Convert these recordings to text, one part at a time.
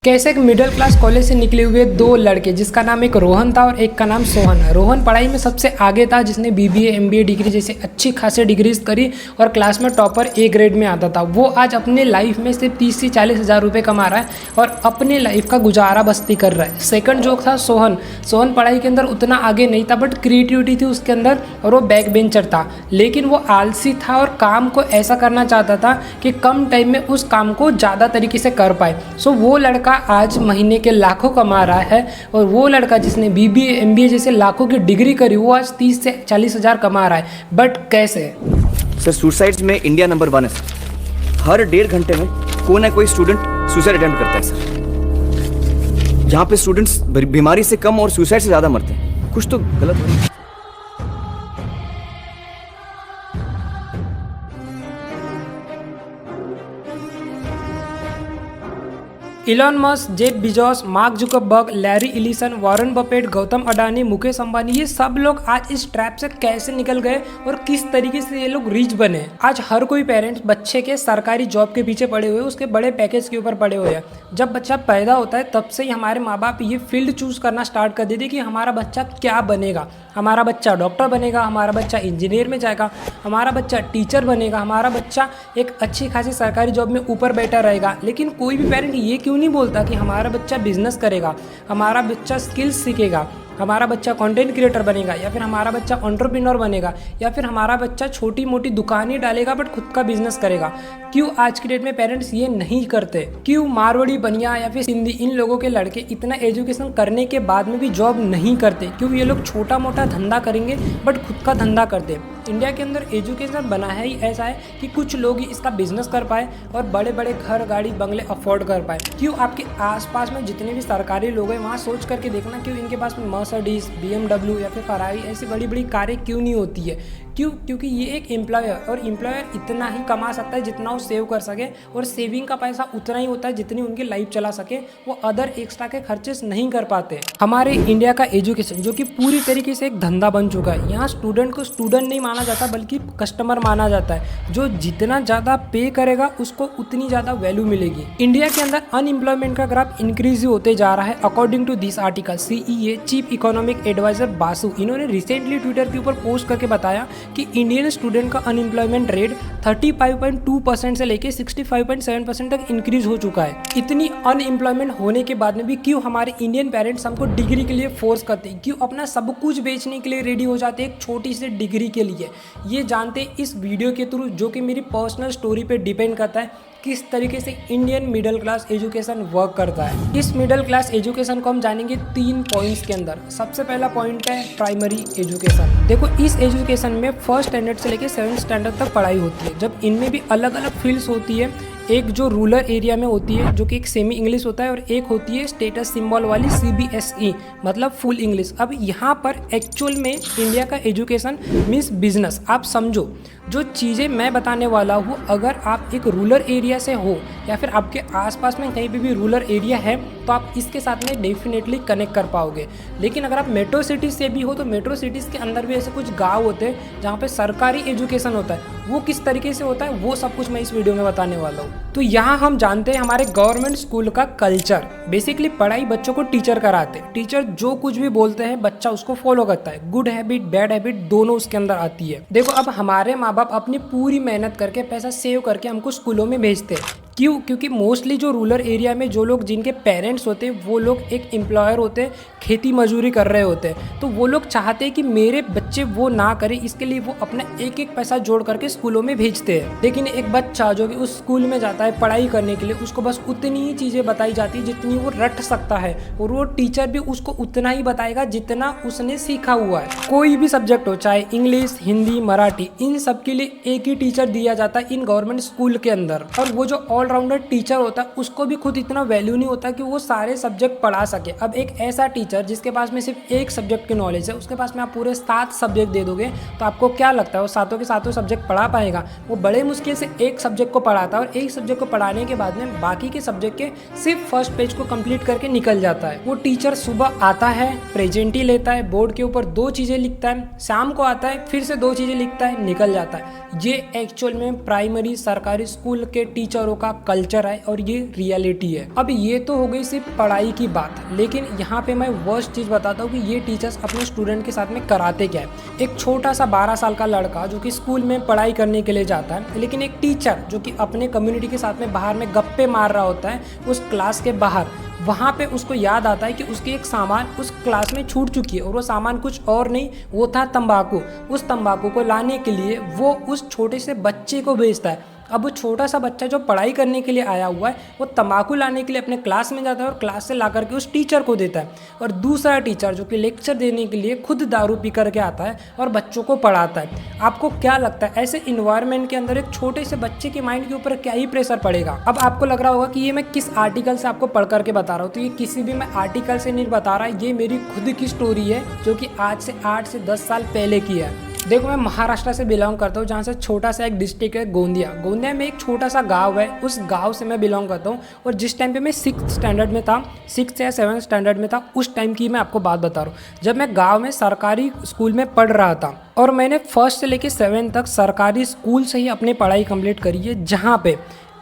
कैसे एक middle class college से निकले हुए दो लड़के जिसका नाम एक रोहन था और एक का नाम सोहन है। रोहन पढ़ाई में सबसे आगे था, जिसने बीबीए एमबीए डिग्री जैसे अच्छी खासी डिग्रीज करी और क्लास में टॉपर ए ग्रेड में आता था। वो आज अपने लाइफ में सिर्फ 30 से 40 हज़ार रुपये कमा रहा है और अपने लाइफ का गुजारा बस्ती कर रहा है। सेकंड जो था सोहन। सोहन पढ़ाई के अंदर उतना आगे नहीं था, बट क्रिएटिविटी थी उसके अंदर और वो बैक बेंचर था, लेकिन वो आलसी था और काम को ऐसा करना चाहता था कि कम टाइम में उस काम को ज़्यादा तरीके से कर पाए। सो वो लड़का आज महीने के लाखों कमा रहा है और वो लड़का जिसने बीबीए एमबीए जैसे लाखों की डिग्री करी वो आज 30 से 40 हज़ार कमा रहा है। बट कैसे? सर सुसाइड्स में इंडिया नंबर 1 है सर। हर 1.5 घंटे में कोई ना कोई स्टूडेंट सुसाइड अटेम्प्ट करता है सर। यहाँ पे स्टूडेंट्स बीमारी से कम और सुसाइड से ज़्यादा मरते हैं। कुछ तो गलत हो रहा है। Elon Musk, Jeff Bezos, mark Zuckerberg, Larry Ellison, Warren Buffett, Gautam Adani, Mukesh Ambani, ये सब लोग आज इस ट्रैप से कैसे निकल गए और किस तरीके से ये लोग रिच बने। आज हर कोई पेरेंट्स बच्चे के सरकारी जॉब के पीछे पड़े हुए, उसके बड़े पैकेज के ऊपर पड़े हुए हैं। जब बच्चा पैदा होता है तब से ही हमारे माँ बाप ये फील्ड चूज करना स्टार्ट कर देते कि हमारा बच्चा क्या बनेगा। हमारा बच्चा डॉक्टर बनेगा, हमारा बच्चा इंजीनियर में जाएगा, हमारा बच्चा टीचर बनेगा, हमारा बच्चा एक अच्छी खासी सरकारी जॉब में ऊपर बैठा रहेगा। लेकिन कोई भी पेरेंट ये क्यों नहीं बोलता कि हमारा बच्चा बिजनेस करेगा, हमारा बच्चा स्किल्स सीखेगा, हमारा बच्चा कंटेंट क्रिएटर बनेगा, या फिर हमारा बच्चा एंटरप्रेन्योर बनेगा, या फिर हमारा बच्चा छोटी मोटी दुकान ही डालेगा बट खुद का बिजनेस करेगा। क्यों आज की डेट में पेरेंट्स ये नहीं करते? क्यों मारवाड़ी, बनिया या फिर सिंधी इन लोगों के लड़के इतना एजुकेशन करने के बाद में भी जॉब नहीं करते? क्यों ये लोग छोटा मोटा धंधा करेंगे बट खुद का धंधा करते? इंडिया के अंदर एजुकेशन बना है ही ऐसा है कि कुछ लोग ही इसका बिजनेस कर पाए और बड़े बड़े घर गाड़ी बंगले अफोर्ड कर पाए। क्यों आपके आसपास में जितने भी सरकारी लोग हैं वहाँ सोच करके देखना, क्यों इनके पास में मर्सिडीज, BMW या फिर फरारी ऐसी बड़ी बड़ी कारें क्यों नहीं होती है? क्यों? क्योंकि ये एक एम्प्लॉयर, और एम्प्लॉयर इतना ही कमा सकता है जितना वो सेव कर सके, और सेविंग का पैसा उतना ही होता है जितनी उनकी लाइफ चला सके। वो अदर एक्स्ट्रा के खर्चेस नहीं कर पाते। हमारे इंडिया का एजुकेशन जो कि पूरी तरीके से एक धंधा बन चुका है, यहाँ स्टूडेंट को स्टूडेंट नहीं माना जाता बल्कि कस्टमर माना जाता है। जो जितना ज़्यादा पे करेगा उसको उतनी ज़्यादा वैल्यू मिलेगी। इंडिया के अंदर अनएम्प्लॉयमेंट का ग्राफ इंक्रीज होते जा रहा है according to this article. CEA chief economic advisor Basu, इन्होंने रिसेंटली ट्विटर के ऊपर पोस्ट करके बताया कि इंडियन स्टूडेंट का अनएम्प्लॉयमेंट रेट 35.2% से लेके 65.7% तक इंक्रीज हो चुका है। इतनी अनएम्प्लॉयमेंट होने के बाद में भी क्यों हमारे इंडियन पेरेंट्स हमको डिग्री के लिए फोर्स करते हैं? क्यों अपना सब कुछ बेचने के लिए रेडी हो जाते हैं एक छोटी सी डिग्री के लिए? ये जानते इस वीडियो के थ्रू, जो कि मेरी पर्सनल स्टोरी पे डिपेंड करता है किस तरीके से Indian middle class education work करता है। इस मिडिल क्लास एजुकेशन को हम जानेंगे 3 पॉइंट्स के अंदर। सबसे पहला पॉइंट है प्राइमरी एजुकेशन। देखो, इस एजुकेशन में 1st स्टैंडर्ड से लेकर 7th स्टैंडर्ड तक पढ़ाई होती है। जब इनमें भी अलग अलग फील्ड्स होती है, एक जो रूरल एरिया में होती है जो कि एक सेमी इंग्लिश होता है, और एक होती है स्टेटस सिंबल वाली CBSE मतलब फुल इंग्लिश। अब यहाँ पर एक्चुअल में इंडिया का एजुकेशन मीन्स बिजनेस। आप समझो, जो चीज़ें मैं बताने वाला हूँ, अगर आप एक रूरल एरिया से हो या फिर आपके आसपास में कहीं भी रूरल एरिया है तो आप इसके साथ में डेफिनेटली कनेक्ट कर पाओगे। लेकिन अगर आप मेट्रो सिटीज़ से भी हो तो मेट्रो सिटीज़ के अंदर भी ऐसे कुछ गाँव होते हैं जहाँ पे सरकारी एजुकेशन होता है। वो किस तरीके से होता है वो सब कुछ मैं इस वीडियो में बताने वाला हूँ। तो यहाँ हम जानते हैं हमारे गवर्नमेंट स्कूल का कल्चर। बेसिकली पढ़ाई बच्चों को टीचर कराते हैं। टीचर जो कुछ भी बोलते हैं बच्चा उसको फॉलो करता है। गुड हैबिट, बैड हैबिट दोनों उसके अंदर आती है। देखो, अब हमारे माँ बाप अपनी पूरी मेहनत करके पैसा सेव करके हमको स्कूलों में भेजते हैं। क्यों? क्योंकि मोस्टली जो रूरल एरिया में जो लोग, जिनके पेरेंट्स होते हैं वो लोग एक एम्प्लॉयर होते हैं, खेती मजदूरी कर रहे होते हैं, तो वो लोग चाहते हैं कि मेरे बच्चे वो ना करें, इसके लिए वो अपना एक एक पैसा जोड़ करके स्कूलों में भेजते हैं। लेकिन एक बच्चा जो कि उस स्कूल में जाता है पढ़ाई करने के लिए, उसको बस उतनी ही चीज़ें बताई जाती है जितनी वो रट सकता है, और वो टीचर भी उसको उतना ही बताएगा जितना उसने सीखा हुआ है। कोई भी सब्जेक्ट हो, चाहे इंग्लिश, हिंदी, मराठी, इन सब के लिए एक ही टीचर दिया जाता है इन गवर्नमेंट स्कूल के अंदर। और वो जो ऑलराउंडर टीचर होता है उसको भी खुद इतना वैल्यू नहीं होता कि वो सारे सब्जेक्ट पढ़ा सके। अब एक ऐसा टीचर जिसके पास में सिर्फ एक सब्जेक्ट की नॉलेज है, उसके पास में आप पूरे 7 सब्जेक्ट दे दोगे तो आपको क्या लगता है वो सातों के सातों सब्जेक्ट पढ़ा पाएगा? वो बड़े मुश्किल से एक सब्जेक्ट को पढ़ाता है, और एक सब्जेक्ट को पढ़ाने के बाद में बाकी के सब्जेक्ट के सिर्फ फर्स्ट पेज को कंप्लीट करके निकल जाता है। वो टीचर सुबह आता है, प्रेजेंटी लेता है, बोर्ड के ऊपर 2 चीज़ें लिखता है, शाम को आता है फिर से 2 चीज़ें लिखता है, निकल जाता है। ये एक्चुअल में प्राइमरी सरकारी स्कूल के टीचरों का का कल्चर है और ये रियलिटी है। अब ये तो हो गई सिर्फ पढ़ाई की बात, लेकिन यहाँ पे मैं वर्स्ट चीज़ बताता हूँ कि ये टीचर्स अपने स्टूडेंट के साथ में कराते क्या है। एक छोटा सा 12 साल का लड़का जो कि स्कूल में पढ़ाई करने के लिए जाता है, लेकिन एक टीचर जो कि अपने कम्युनिटी के साथ में बाहर में गप्पे मार रहा होता है उस क्लास के बाहर, वहाँ पे उसको याद आता है कि उसकी एक सामान उस क्लास में छूट चुकी है और वो सामान कुछ और नहीं, वो था तंबाकू। उस तंबाकू को लाने के लिए वो उस छोटे से बच्चे को भेजता है। अब वो छोटा सा बच्चा जो पढ़ाई करने के लिए आया हुआ है वो तंबाकू लाने के लिए अपने क्लास में जाता है और क्लास से ला करके उस टीचर को देता है। और दूसरा टीचर जो कि लेक्चर देने के लिए खुद दारू पी करके आता है और बच्चों को पढ़ाता है। आपको क्या लगता है ऐसे इन्वायरमेंट के अंदर एक छोटे से बच्चे के माइंड के ऊपर क्या ही प्रेशर पड़ेगा? अब आपको लग रहा होगा कि ये मैं किस आर्टिकल से आपको पढ़ करके बता रहा हूँ, तो ये किसी भी मैं आर्टिकल से नहीं बता रहा, ये मेरी खुद की स्टोरी है जो कि आज से 8 से 10 साल पहले की है। देखो, मैं महाराष्ट्र से बिलोंग करता हूँ, जहाँ से छोटा सा एक डिस्ट्रिक्ट है गोंदिया। गोंदिया में एक छोटा सा गांव है, उस गांव से मैं बिलोंग करता हूँ। और जिस टाइम पे मैं 6th स्टैंडर्ड में था, 6th या 7th स्टैंडर्ड में था, उस टाइम की मैं आपको बात बता रहा हूँ, जब मैं गांव में सरकारी स्कूल में पढ़ रहा था। और मैंने 1st से लेकर 7th तक सरकारी स्कूल से ही अपनी पढ़ाई कंप्लीट करी है, जहाँ पे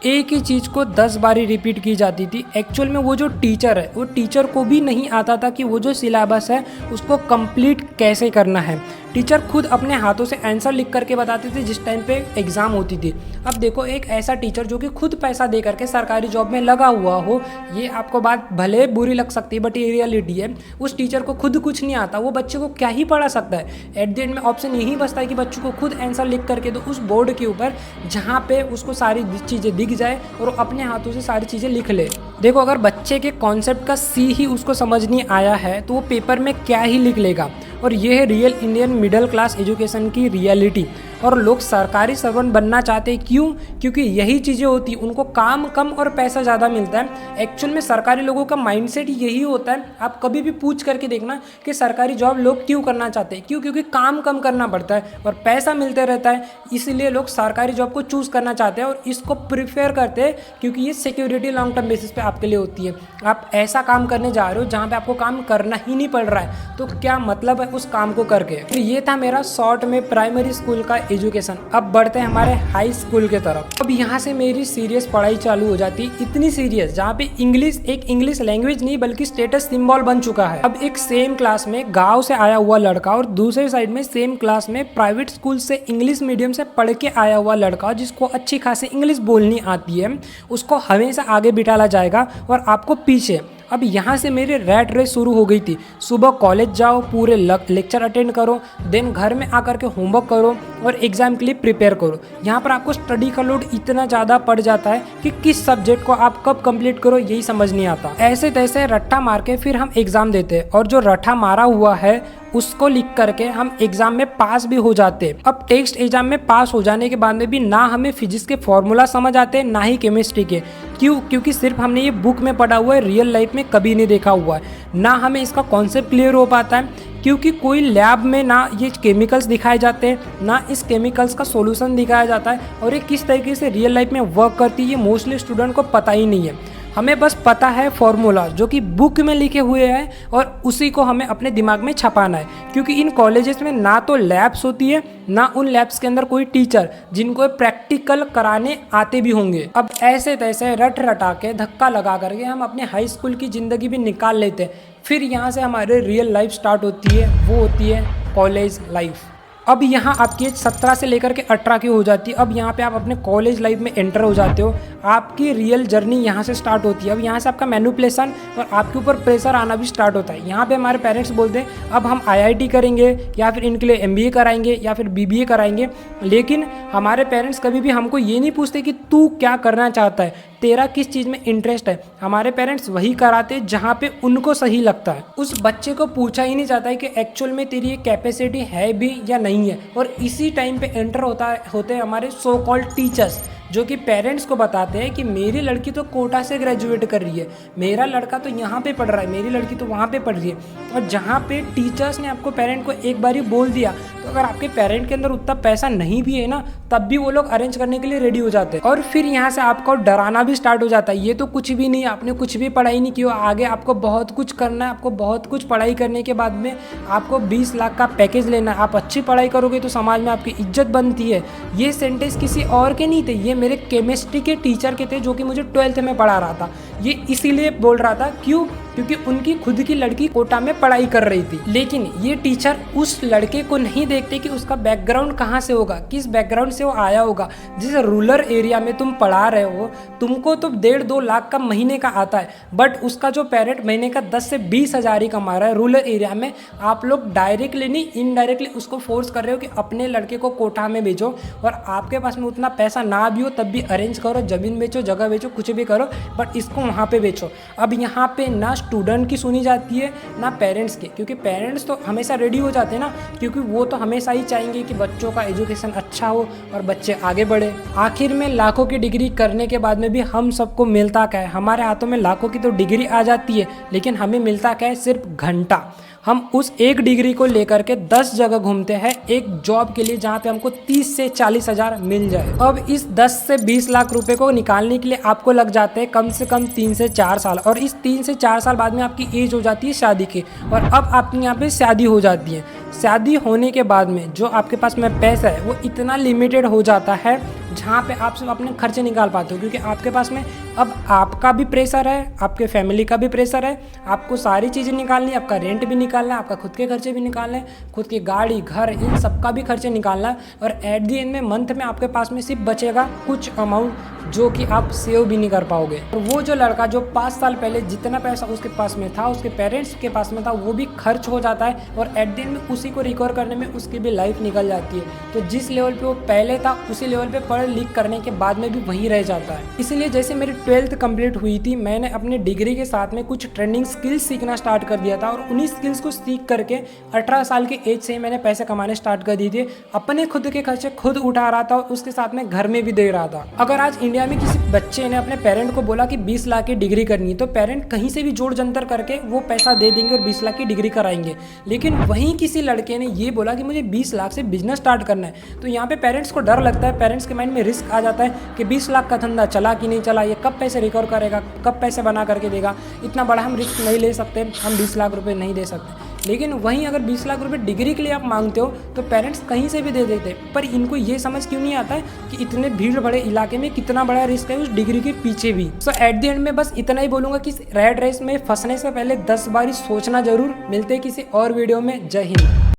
एक ही चीज़ को 10 बारी रिपीट की जाती थी। एक्चुअल में वो जो टीचर है, वो टीचर को भी नहीं आता था कि वो जो सिलेबस है उसको कंप्लीट कैसे करना है। टीचर खुद अपने हाथों से आंसर लिख करके बताते थे जिस टाइम पे एग्ज़ाम होती थी। अब देखो, एक ऐसा टीचर जो कि खुद पैसा दे करके सरकारी जॉब में लगा हुआ हो, ये आपको बात भले बुरी लग सकती है बट ये रियलिटी है। उस टीचर को खुद कुछ नहीं आता, वो बच्चे को क्या ही पढ़ा सकता है। एट द एंड में ऑप्शन यही बचता है कि बच्चों को खुद आंसर लिख करके दो उस बोर्ड के ऊपर, जहाँ पे उसको सारी चीज़ें दिख जाए और अपने हाथों से सारी चीज़ें लिख ले। देखो, अगर बच्चे के कॉन्सेप्ट का सी ही उसको समझ नहीं आया है तो वो पेपर में क्या ही लिख लेगा। और ये है real Indian middle class education की रियलिटी। और लोग सरकारी सर्वेंट बनना चाहते हैं, क्यों? क्योंकि यही चीज़ें होती, उनको काम कम और पैसा ज़्यादा मिलता है। एक्चुअल में सरकारी लोगों का माइंडसेट यही होता है। आप कभी भी पूछ करके देखना कि सरकारी जॉब लोग क्यों करना चाहते हैं, क्यों? क्योंकि काम कम करना पड़ता है और पैसा मिलते रहता है, इसीलिए लोग सरकारी जॉब को चूज़ करना चाहते हैं और इसको प्रिफेयर करते हैं, क्योंकि ये सिक्योरिटी लॉन्ग टर्म बेसिस पे आपके लिए होती है। आप ऐसा काम करने जा रहे हो जहाँ पे आपको काम करना ही नहीं पड़ रहा है, तो क्या मतलब है उस काम को करके? तो ये था मेरा शॉर्ट में प्राइमरी स्कूल का एजुकेशन। अब बढ़ते हैं हमारे हाई स्कूल के तरफ। अब यहाँ से मेरी सीरियस पढ़ाई चालू हो जाती है, इतनी सीरियस जहाँ पे इंग्लिश एक इंग्लिश लैंग्वेज नहीं बल्कि स्टेटस सिंबल बन चुका है। अब एक सेम क्लास में गांव से आया हुआ लड़का और दूसरे साइड में सेम क्लास में प्राइवेट स्कूल से इंग्लिश मीडियम से पढ़ के आया हुआ लड़का जिसको अच्छी खासी इंग्लिश बोलनी आती है, उसको हमेशा आगे बिठाला जाएगा और आपको पीछे। अब यहाँ से मेरी रैट रेस शुरू हो गई थी। सुबह कॉलेज जाओ, पूरे लेक्चर अटेंड करो, देन घर में आकर के होमवर्क करो और एग्जाम के लिए प्रिपेयर करो। यहाँ पर आपको स्टडी का लोड इतना ज़्यादा पड़ जाता है कि किस सब्जेक्ट को आप कब कंप्लीट करो यही समझ नहीं आता। ऐसे तैसे रट्टा मार के फिर हम एग्ज़ाम देते हैं और जो रट्टा मारा हुआ है उसको लिख करके हम एग्जाम में पास भी हो जाते हैं। अब टेक्स्ट एग्जाम में पास हो जाने के बाद में भी ना हमें फिजिक्स के फॉर्मूला समझ आते हैं ना ही केमिस्ट्री के। क्यों? क्योंकि सिर्फ हमने ये बुक में पढ़ा हुआ है, रियल लाइफ में कभी नहीं देखा हुआ है। ना हमें इसका कॉन्सेप्ट क्लियर हो पाता है, क्योंकि कोई लैब में ना ये केमिकल्स दिखाए जाते हैं, ना इस केमिकल्स का सॉल्यूशन दिखाया जाता है, और ये किस तरीके से रियल लाइफ में वर्क करती है ये मोस्टली स्टूडेंट को पता ही नहीं है। हमें बस पता है फॉर्मूला जो कि बुक में लिखे हुए हैं और उसी को हमें अपने दिमाग में छपाना है, क्योंकि इन कॉलेजेस में ना तो लैब्स होती है, ना उन लैब्स के अंदर कोई टीचर जिनको प्रैक्टिकल कराने आते भी होंगे। अब ऐसे तैसे रट रटा के धक्का लगा करके हम अपने हाई स्कूल की ज़िंदगी भी निकाल लेते हैं। फिर यहाँ से हमारे रियल लाइफ स्टार्ट होती है, वो होती है कॉलेज लाइफ। अब यहाँ आपकी एज 17 से लेकर के 18 की हो जाती है। अब यहाँ पे आप अपने कॉलेज लाइफ में एंटर हो जाते हो, आपकी रियल जर्नी यहाँ से स्टार्ट होती है। अब यहाँ से आपका मैनिपुलेशन और आपके ऊपर प्रेशर आना भी स्टार्ट होता है। यहाँ पे हमारे पेरेंट्स बोलते हैं अब हम IIT करेंगे या फिर इनके लिए MBA कराएंगे या फिर BBA कराएंगे, लेकिन हमारे पेरेंट्स कभी भी हमको ये नहीं पूछते कि तू क्या करना चाहता है, तेरा किस चीज़ में इंटरेस्ट है। हमारे पेरेंट्स वही कराते जहाँ पे उनको सही लगता है। उस बच्चे को पूछा ही नहीं जाता है कि एक्चुअल में तेरी ये कैपेसिटी है भी या नहीं है। और इसी टाइम पे एंटर होते हैं हमारे सो कॉल्ड टीचर्स, जो कि पेरेंट्स को बताते हैं कि मेरी लड़की तो कोटा से ग्रेजुएट कर रही है, मेरा लड़का तो यहाँ पे पढ़ रहा है, मेरी लड़की तो वहाँ पे पढ़ रही है। और जहाँ पे टीचर्स ने आपको पेरेंट को एक बार ही बोल दिया, तो अगर आपके पेरेंट के अंदर उतना पैसा नहीं भी है ना, तब भी वो लोग अरेंज करने के लिए रेडी हो जाते हैं। और फिर यहाँ से आपको डराना भी स्टार्ट हो जाता है, ये तो कुछ भी नहीं, आपने कुछ भी पढ़ाई नहीं की, आगे आपको बहुत कुछ करना है, आपको बहुत कुछ पढ़ाई करने के बाद में आपको 20 लाख का पैकेज लेना है, आप अच्छी पढ़ाई करोगे तो समाज में आपकी इज्जत बनती है। ये सेंटेंस किसी और के नहीं थे, ये मेरे केमिस्ट्री के टीचर टीचर के थे जो कि मुझे 12th में पढ़ा रहा था। ये इसीलिए बोल रहा था, क्यों? क्योंकि उनकी खुद की लड़की कोटा में पढ़ाई कर रही थी। लेकिन ये टीचर उस लड़के को नहीं देखते कि उसका बैकग्राउंड कहाँ से होगा, किस बैकग्राउंड से वो आया होगा। जिस रूरल एरिया में तुम पढ़ा रहे हो, तुमको तो 1.5-2 लाख का महीने का आता है, बट उसका जो पेरेंट महीने का 10 से 20 हज़ार ही कमा रहा है रूरल एरिया में। आप लोग डायरेक्टली नहीं, इनडायरेक्टली उसको फोर्स कर रहे हो कि अपने लड़के को कोटा में भेजो, और आपके पास में उतना पैसा ना भी हो तब भी अरेंज करो, ज़मीन बेचो, जगह बेचो, कुछ भी करो, बट इसको वहाँ पे बेचो। अब यहाँ पे ना स्टूडेंट की सुनी जाती है ना पेरेंट्स की, क्योंकि पेरेंट्स तो हमेशा रेडी हो जाते हैं ना, क्योंकि वो तो हमेशा ही चाहेंगे कि बच्चों का एजुकेशन अच्छा हो और बच्चे आगे बढ़े। आखिर में लाखों की डिग्री करने के बाद में भी हम सबको मिलता क्या है? हमारे हाथों में लाखों की तो डिग्री आ जाती है, लेकिन हमें मिलता क्या है? सिर्फ घंटा। हम उस एक डिग्री को लेकर के 10 जगह घूमते हैं एक जॉब के लिए, जहाँ पे हमको 30 से 40 हज़ार मिल जाए। अब इस 10 से 20 लाख रुपए को निकालने के लिए आपको लग जाते हैं कम से कम 3 से 4 साल, और इस 3 से 4 साल बाद में आपकी एज हो जाती है शादी की, और अब आपकी यहाँ पे शादी हो जाती है। शादी होने के बाद में जो आपके पास में पैसा है वो इतना लिमिटेड हो जाता है, जहाँ पे आप सिर्फ अपने खर्चे निकाल पाते हो, क्योंकि आपके पास में अब आपका भी प्रेशर है, आपके फैमिली का भी प्रेशर है, आपको सारी चीज़ें निकालनी है, आपका रेंट भी निकालना है, आपका खुद के खर्चे भी निकालना है, खुद की गाड़ी, घर, इन सब का भी खर्चे निकालना है, और एट दी एंड में मंथ में आपके पास में सिर्फ बचेगा कुछ अमाउंट जो कि आप सेव भी नहीं कर पाओगे। और वो जो लड़का जो 5 साल पहले जितना पैसा उसके पास में था, उसके पेरेंट्स के पास में था, वो भी खर्च हो जाता है, और एट द एंड में उसी को रिकवर करने में उसकी भी लाइफ निकल जाती है। तो जिस लेवल पे वो पहले था उसी लेवल पे पढ़ लिख करने के बाद में भी वहीं रह जाता है। इसलिए जैसे मेरी 12th कंप्लीट हुई थी, मैंने अपने डिग्री के साथ में कुछ ट्रेंडिंग स्किल्स सीखना स्टार्ट कर दिया था, और उन्हीं स्किल्स को सीख करके 18 साल की एज से ही मैंने पैसे कमाने स्टार्ट कर दिए थे। अपने खुद के खर्चे खुद उठा रहा था, और उसके साथ में घर में भी दे रहा था। अगर आज इंडिया में किसी बच्चे ने अपने पेरेंट को बोला कि 20 लाख की डिग्री करनी है, तो पेरेंट कहीं से भी जोड़ जंतर करके वो पैसा दे देंगे और 20 लाख की डिग्री कराएंगे। लेकिन वहीं किसी लड़के ने ये बोला कि मुझे 20 लाख से बिजनेस स्टार्ट करना है, तो यहाँ पे पेरेंट्स को डर लगता है, पेरेंट्स के माइंड में रिस्क आ जाता है कि 20 लाख का धंधा चला कि नहीं चला, ये कब पैसे रिकवर करेगा, कब पैसे बना करके देगा, इतना बड़ा हम रिस्क नहीं ले सकते, हम 20 लाख रुपए नहीं दे सकते। लेकिन वहीं अगर 20 लाख रुपए डिग्री के लिए आप मांगते हो तो पेरेंट्स कहीं से भी दे देते, पर इनको ये समझ क्यों नहीं आता है कि इतने भीड़ भरे इलाके में कितना बड़ा रिस्क है उस डिग्री के पीछे भी। सो एट द एंड में बस इतना ही बोलूँगा कि रैट रेस में फंसने से पहले 10 बार सोचना जरूर। मिलते किसी और वीडियो में। जय हिंद।